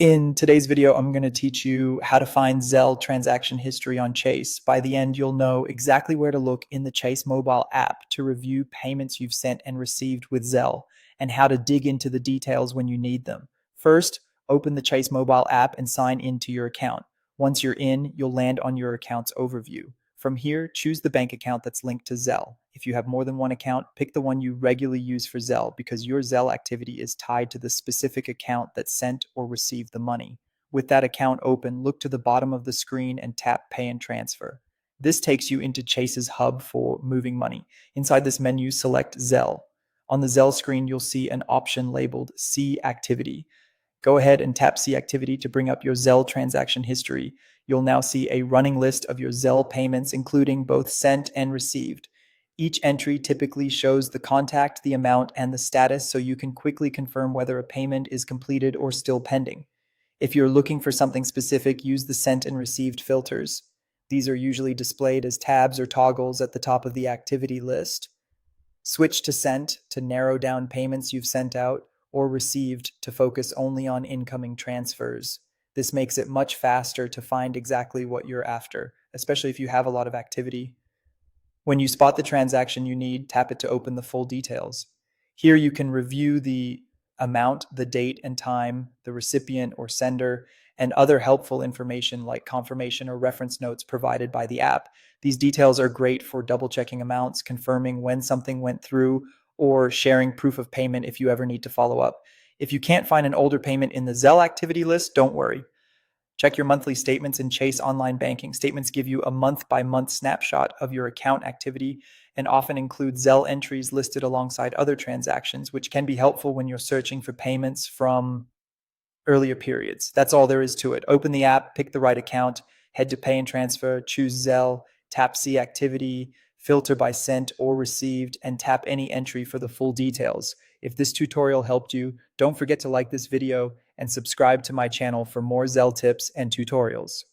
In today's video, I'm going to teach you how to find Zelle transaction history on Chase. By the end, you'll know exactly where to look in the Chase mobile app to review payments you've sent and received with Zelle, and how to dig into the details when you need them. First, open the Chase mobile app and sign into your account. Once you're in, you'll land on your account's overview. From here, choose the bank account that's linked to Zelle. If you have more than one account, pick the one you regularly use for Zelle because your Zelle activity is tied to the specific account that sent or received the money. With that account open, look to the bottom of the screen and tap Pay and Transfer. This takes you into Chase's hub for moving money. Inside this menu, select Zelle. On the Zelle screen, you'll see an option labeled See Activity. Go ahead and tap See Activity to bring up your Zelle transaction history. You'll now see a running list of your Zelle payments, including both sent and received. Each entry typically shows the contact, the amount, and the status, so you can quickly confirm whether a payment is completed or still pending. If you're looking for something specific, use the Sent and Received filters. These are usually displayed as tabs or toggles at the top of the activity list. Switch to Sent to narrow down payments you've sent out, or Received to focus only on incoming transfers. This makes it much faster to find exactly what you're after, especially if you have a lot of activity. When you spot the transaction you need, tap it to open the full details. Here you can review the amount, the date and time, the recipient or sender, and other helpful information like confirmation or reference notes provided by the app. These details are great for double-checking amounts, confirming when something went through, or sharing proof of payment if you ever need to follow up. If you can't find an older payment in the Zelle activity list, don't worry. Check your monthly statements in Chase Online Banking. Statements give you a month-by-month snapshot of your account activity and often include Zelle entries listed alongside other transactions, which can be helpful when you're searching for payments from earlier periods. That's all there is to it. Open the app, pick the right account, head to Pay and Transfer, choose Zelle, tap See Activity, filter by sent or received, and tap any entry for the full details. If this tutorial helped you, don't forget to like this video and subscribe to my channel for more Zelle tips and tutorials.